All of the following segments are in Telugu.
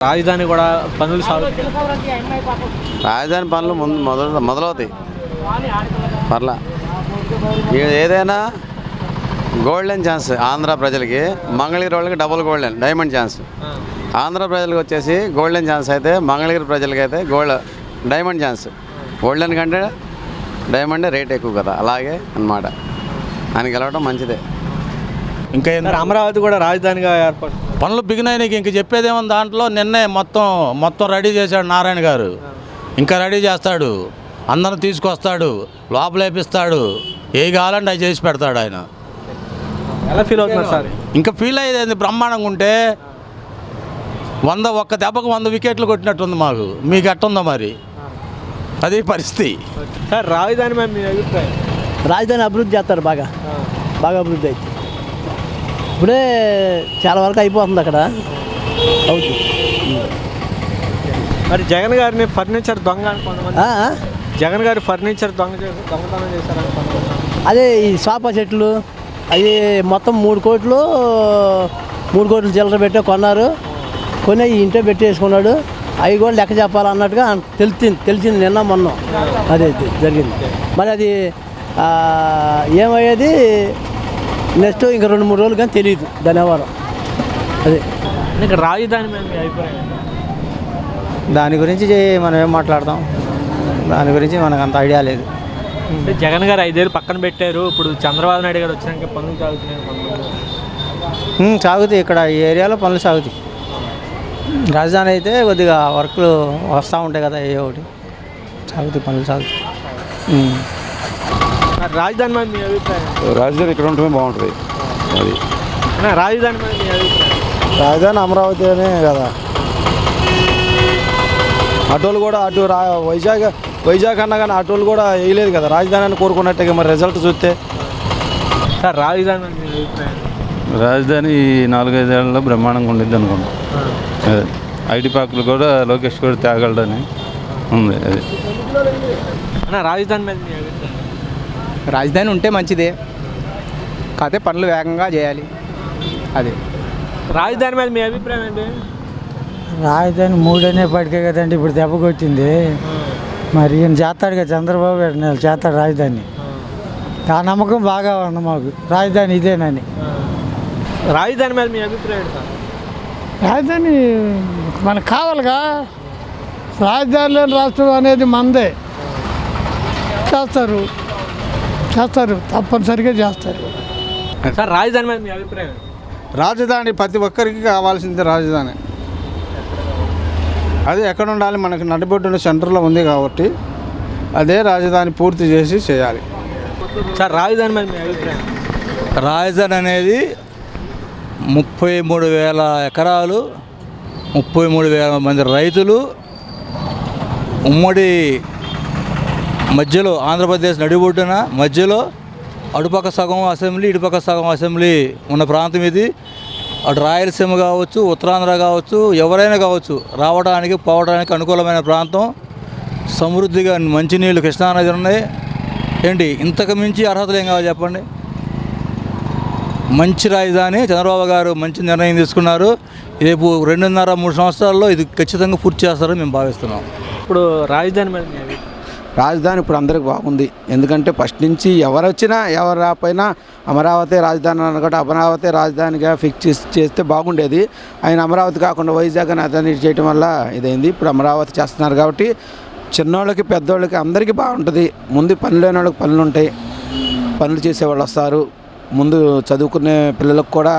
రాజధాని కూడా పనులు రాజధాని పనులు మొదలవుతాయి పర్లా. ఏదైనా గోల్డెన్ ఛాన్స్ ఆంధ్ర ప్రజలకి, మంగళగిరి వాళ్ళకి double golden diamond chance. Andhra ప్రజలకు వచ్చేసి గోల్డెన్ ఛాన్స్ అయితే, మంగళగిరి ప్రజలకి అయితే డైమండ్ ఛాన్స్. గోల్డెన్ కంటే డైమండ్ రేట్ ఎక్కువ కదా, అలాగే అన్నమాట. ఆయన గెలవడం మంచిదే. ఇంకా అమరావతి కూడా రాజధానిగా ఏర్పాటు పనులు బిగినాయి. ఇంక చెప్పేదేమో దాంట్లో నిన్నే మొత్తం రెడీ చేశాడు నారాయణ గారు. ఇంకా రెడీ చేస్తాడు, అందరిని తీసుకొస్తాడు, లోపలేపిస్తాడు, ఏ కావాలంటే అవి చేసి పెడతాడు ఆయన. ఎలా ఫీల్ అవుతున్నారు సార్? ఇంకా ఫీల్ అయ్యేది బ్రహ్మాండంగా ఉంటే ఒక్క దెబ్బకు 100 వికెట్లు కొట్టినట్టుంది మాకు. మీకు ఎట్టుందో మరి, అది పరిస్థితి. సార్ రాజధాని మీద మీ అభిప్రాయం? రాజధాని అభివృద్ధి చేస్తారు, బాగా అభివృద్ధి అయితే ఇప్పుడే చాలా వరకు అయిపోతుంది అక్కడ అవుతుంది. మరి జగన్ గారిని ఫర్నిచర్ దొంగ అని కొంతమంది, జగన్ గారి ఫర్నిచర్ దొంగతనం చేశారని కొంతమంది. అదే ఈ సోఫా సెట్లు అవి మొత్తం 3 కోట్లు చిల్లర పెట్టే కొన్నారు. కొని ఇంట్లో పెట్టేసుకున్నాడు. అవి కూడా లెక్క చెప్పాలన్నట్టుగా తెలిసింది నిన్న మొన్న అదే జరిగింది. మరి అది ఏమయ్యేది నెక్స్ట్ ఇంకా 2-3 రోజులు కానీ తెలియదు దాని వ్యవహారం. అదే ఇంకా రాజధాని మీద మీ అభిప్రాయం? దాని గురించి మనం ఏం మాట్లాడదాం, దాని గురించి మనకు అంత ఐడియా లేదు. అంటే జగన్ గారు 5 ఏళ్ళు పక్కన పెట్టారు. ఇప్పుడు చంద్రబాబు నాయుడు గారు వచ్చినాక పనులు సాగుతున్నాయి. సాగుతాయి, ఇక్కడ ఈ ఏరియాలో పనులు సాగుతాయి. రాజధాని అయితే కొద్దిగా వర్క్లు వస్తూ ఉంటాయి కదా, ఏ ఒకటి సాగుతాయి, పనులు సాగుతాయి. రాజధాని మీద మీ అభిప్రాయం? రాజధాని ఇక్కడ ఉంటమే బాగుంటుంది. అది రాజధాని మీద మీ అభిప్రాయం? రాజధాని అమరావతి అనే కదా. ఆటోలు కూడా అటు వైజాగ్ అన్నా కానీ ఆటోలు కూడా వేయలేదు కదా రాజధాని అని కోరుకున్నట్టుగా. మరి రిజల్ట్ చూస్తే సార్ రాజధాని మీద మీ అభిప్రాయం? రాజధాని 4-5 ఏళ్ళలో బ్రహ్మాండంగా ఉండిద్ది అనుకుంటాం. అదే ఐటీ పార్కులు కూడా లోకేష్ కూడా తేగలడని ఉంది. అది రాజధాని మీద మీ అభిప్రాయం? రాజధాని ఉంటే మంచిదే, కాకపోతే పనులు వేగంగా చేయాలి. అదే రాజధాని మీద మీ అభిప్రాయం ఏంటి? రాజధాని 3 అనేప్పటికే కదండి ఇప్పుడు దెబ్బ కొట్టింది. మరి ఈయన చేస్తాడు కదా, చంద్రబాబు నాయుడు చేస్తాడు రాజధాని. ఆ నమ్మకం బాగా ఉంది మాకు, రాజధాని ఇదేనని. రాజధాని మీద మీ అభిప్రాయం? రాజధాని మనకు కావాలిగా. రాజధాని లేని రాష్ట్రం అనేది మనదే. చేస్తారు తప్పనిసరిగా చేస్తారు. సార్ రాజధాని మీద మీ అభిప్రాయం? రాజధాని ప్రతి ఒక్కరికి కావాల్సింది రాజధాని. అది ఎక్కడ ఉండాలి, మనకి నడిబొడ్డున సెంటర్లో ఉంది కాబట్టి అదే రాజధాని పూర్తి చేయాలి. సార్ రాజధాని మీద మీ అభిప్రాయం? రాజధాని అనేది 33,000 ఎకరాలు, 33,000 మంది రైతులు, ఉమ్మడి మధ్యలో ఆంధ్రప్రదేశ్ నడిబొడ్డున మధ్యలో అటుపక్క సగం అసెంబ్లీ, ఇటుపక్క సగం అసెంబ్లీ ఉన్న ప్రాంతం ఇది. అటు రాయలసీమ కావచ్చు, ఉత్తరాంధ్ర కావచ్చు, ఎవరైనా కావచ్చు, రావడానికి పోవడానికి అనుకూలమైన ప్రాంతం. సమృద్ధిగా మంచినీళ్ళు కృష్ణానది ఉన్నాయి. ఏంటి ఇంతకు మించి అర్హతలు ఏం కావాలి చెప్పండి? మంచి రాజధాని చంద్రబాబు గారు మంచి నిర్ణయం తీసుకున్నారు. రేపు 2.5-3 సంవత్సరాల్లో ఇది ఖచ్చితంగా పూర్తి చేస్తారని మేము భావిస్తున్నాం. ఇప్పుడు రాజధాని మీద రాజధాని ఇప్పుడు అందరికి బాగుంది. ఎందుకంటే ఫస్ట్ నుంచి ఎవరు వచ్చినా ఎవరు రాకపోయినా అమరావతి రాజధాని అనుకుంటే అమరావతి రాజధానిగా ఫిక్స్ చేస్తే బాగుండేది. ఆయన అమరావతి కాకుండా వైజాగ్ అని అతన్ని చేయటం వల్ల ఇదైంది. ఇప్పుడు అమరావతి చేస్తున్నారు కాబట్టి చిన్నోళ్ళకి పెద్దోళ్ళకి అందరికీ బాగుంటుంది. ముందు పనులు లేని వాళ్ళకి పనులు ఉంటాయి, పనులు చేసేవాళ్ళు వస్తారు. ముందు చదువుకునే పిల్లలకు కూడా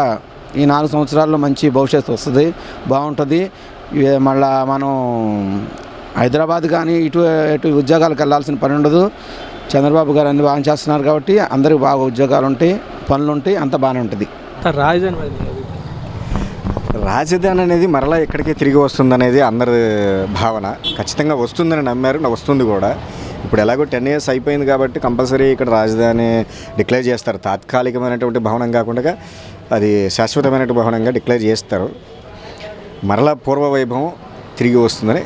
ఈ 4 సంవత్సరాల్లో మంచి భవిష్యత్తు వస్తుంది, బాగుంటుంది. మళ్ళా మనం హైదరాబాద్ కానీ ఇటు ఉద్యోగాలకు వెళ్ళాల్సిన పని ఉండదు. చంద్రబాబు గారు అన్ని బాగా చేస్తున్నారు కాబట్టి అందరికి బాగా ఉద్యోగాలు ఉంటాయి, పనులు ఉంటాయి, అంత బాగానే ఉంటుంది. రాజధాని అనేది మరలా ఎక్కడికి తిరిగి వస్తుందనేది అందరి భావన. ఖచ్చితంగా వస్తుందని నమ్మారు, వస్తుంది కూడా. ఇప్పుడు ఎలాగో 10 years అయిపోయింది కాబట్టి కంపల్సరీ ఇక్కడ రాజధాని డిక్లేర్ చేస్తారు. తాత్కాలికమైనటువంటి భవనం కాకుండా అది శాశ్వతమైనటువంటి భవనంగా డిక్లేర్ చేస్తారు. మరలా పూర్వ వైభవం తిరిగి వస్తుందని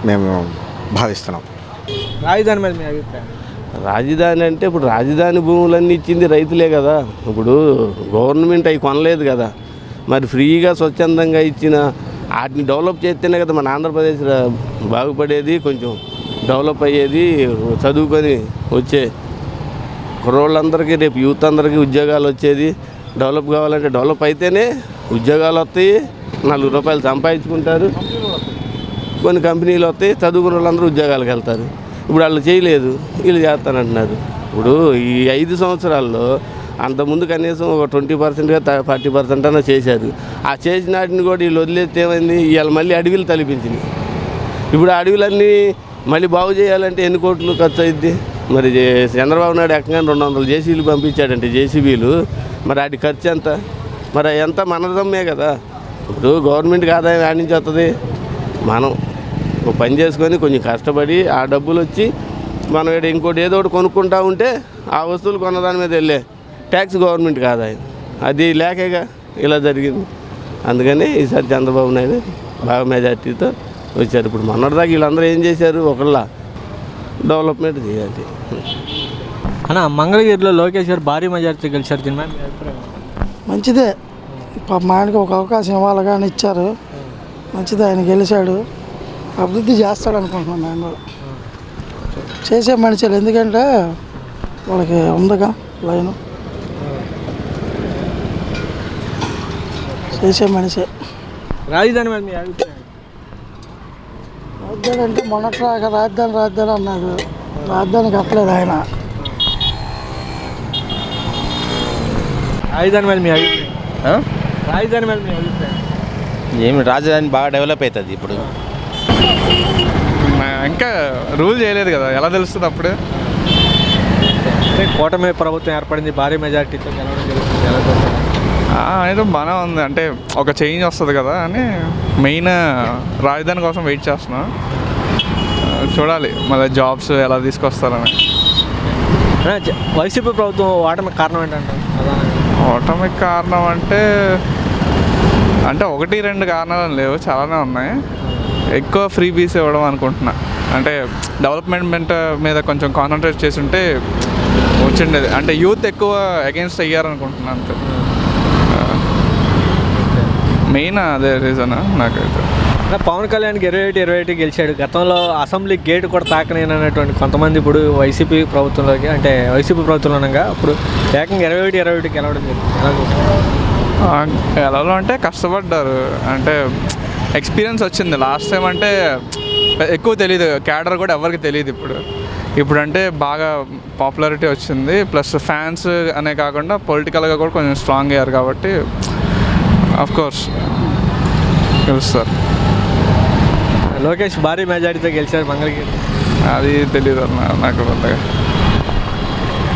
మేము భావిస్తున్నాం. రాజధాని మీద మీ అభిప్రాయం? రాజధాని అంటే ఇప్పుడు రాజధాని భూములన్నీ ఇచ్చింది రైతులే కదా. ఇప్పుడు గవర్నమెంట్ అవి కొనలేదు కదా. మరి ఫ్రీగా స్వచ్ఛందంగా ఇచ్చిన వాటిని డెవలప్ చేస్తేనే కదా మన ఆంధ్రప్రదేశ్ బాగుపడేది, కొంచెం డెవలప్ అయ్యేది. చదువుకొని వచ్చే కుర్రోళ్ళందరికీ, రేపు యూత్ అందరికీ ఉద్యోగాలు వచ్చేది. డెవలప్ కావాలంటే డెవలప్ అయితేనే ఉద్యోగాలు వస్తాయి, 4 రూపాయలు సంపాదించుకుంటారు, కొన్ని కంపెనీలు వస్తాయి, చదువుకున్న వాళ్ళందరూ ఉద్యోగాలకు వెళ్తారు. ఇప్పుడు వాళ్ళు చేయలేదు, వీళ్ళు చేస్తానంటున్నారు. ఇప్పుడు ఈ 5 సంవత్సరాల్లో అంతకుముందు కనీసం ఒక 20%గా 40% అన్నా చేశారు. ఆ చేసిన వాటిని కూడా వీళ్ళు వదిలేస్తే ఏమైంది, ఇవాళ మళ్ళీ అడవిలు తలపించినాయి. ఇప్పుడు ఆ అడవులన్నీ మళ్ళీ బాగు చేయాలంటే ఎన్ని కోట్లు ఖర్చు అయింది? మరి చంద్రబాబు నాయుడు ఏకంగా 200 జేసీబీలు పంపించాడంటే జేసీబీలు, మరి వాటి ఖర్చు ఎంత? మరి ఎంత మనదమ్మే కదా. ఇప్పుడు గవర్నమెంట్కి ఆదాయం ఆడి నుంచి వస్తుంది, మనం ఒక పని చేసుకొని కొంచెం కష్టపడి ఆ డబ్బులు వచ్చి మనం ఇంకోటి ఏదో ఒకటి కొనుక్కుంటా ఉంటే ఆ వస్తువులు కొన్నదాని మీద వెళ్ళే ట్యాక్స్ గవర్నమెంట్కి ఆదాయం, అది లేకేగా ఇలా జరిగింది. అందుకని ఈసారి చంద్రబాబు నాయుడు బాగా మెజార్టీతో వచ్చారు. ఇప్పుడు మొన్నటిదాకా వీళ్ళందరూ ఏం చేశారు, ఒకళ్ళ డెవలప్మెంట్ చేయాలి. అన్న, మంగళగిరిలో లోకేష్ గారు భారీ మెజార్టీ గెలిచారు, దీని మీద మీ అభిప్రాయం? మంచిదే. మా ఆయనకి ఒక అవకాశం ఇవ్వాలి కానీ ఇచ్చారు, మంచిదే. ఆయన గెలిచాడు, అభివృద్ధి చేస్తాడు అనుకుంటున్నాను. ఆయన కూడా చేసే మనుషులు, ఎందుకంటే వాళ్ళకి ఉందగా లైను, చేసే మనిషే. రాజధాని మీద మీ అభిప్రాయం? రాజధాని అంటే మొన్నట్లాగా రాజధాని అన్నాడు, రాజధాని కట్టలేదు ఆయన. రాజధాని మీద మీ అభిప్రాయం? రాజధాని మీద మీ అభిప్రాయం? ఏమి రాజధాని బాగా డెవలప్ అవుతుంది ఇప్పుడు. ఇంకా రూల్ చేయలేదు కదా, ఎలా తెలుస్తుంది అప్పుడే? కూటమి ప్రభుత్వం ఏర్పడింది, భారీ మెజార్టీతో గెలవడం జరుగుతుంది, ఎలా చూస్తారు? ఏదో బాగానే ఉంది, అంటే ఒక చేంజ్ వస్తుంది కదా అని మెయిన్ రాజధాని కోసం వెయిట్ చేస్తున్నాం. చూడాలి మళ్ళీ జాబ్స్ ఎలా తీసుకొస్తారని. వైసీపీ ప్రభుత్వం ఓటమికి కారణం ఏంటంటారు? ఓటమికి కారణం అంటే 1-2 కారణాలు లేవు, చాలానే ఉన్నాయి. ఎక్కువ ఫ్రీ బీస్ ఇవ్వడం అనుకుంటున్నా, అంటే డెవలప్మెంట్ మీద కొంచెం కాన్సన్ట్రేట్ చేసి ఉంటే వచ్చిండేది. అంటే యూత్ ఎక్కువ అగెన్స్ట్ అయ్యారనుకుంటున్నా, అంతే. మెయిన్ అదే రీజన్ నాకైతే. పవన్ కళ్యాణ్కి 21 గెలిచాడు. గతంలో అసెంబ్లీ గేట్ కూడా తాకనేనటువంటి కొంతమంది ఇప్పుడు వైసీపీ ప్రభుత్వంలోకి, అంటే వైసీపీ ప్రభుత్వంలో ఉండగా ఇప్పుడు ఏకంగా 21 గెలవడం జరిగింది. ఎలా అంటే కష్టపడ్డారు, అంటే ఎక్స్పీరియన్స్ వచ్చింది. లాస్ట్ టైం అంటే ఎక్కువ తెలియదు, క్యాడర్ కూడా ఎవరికి తెలియదు. ఇప్పుడు అంటే బాగా పాపులారిటీ వచ్చింది, ప్లస్ ఫ్యాన్స్ అనే కాకుండా పొలిటికల్గా కూడా కొంచెం స్ట్రాంగ్ అయ్యారు కాబట్టి అఫ్కోర్స్ గెలుస్తారు. లోకేష్ భారీ మెజారిటీతో గెలిచారు మంగళగిరి, అది తెలియదు నాకు పెద్దగా.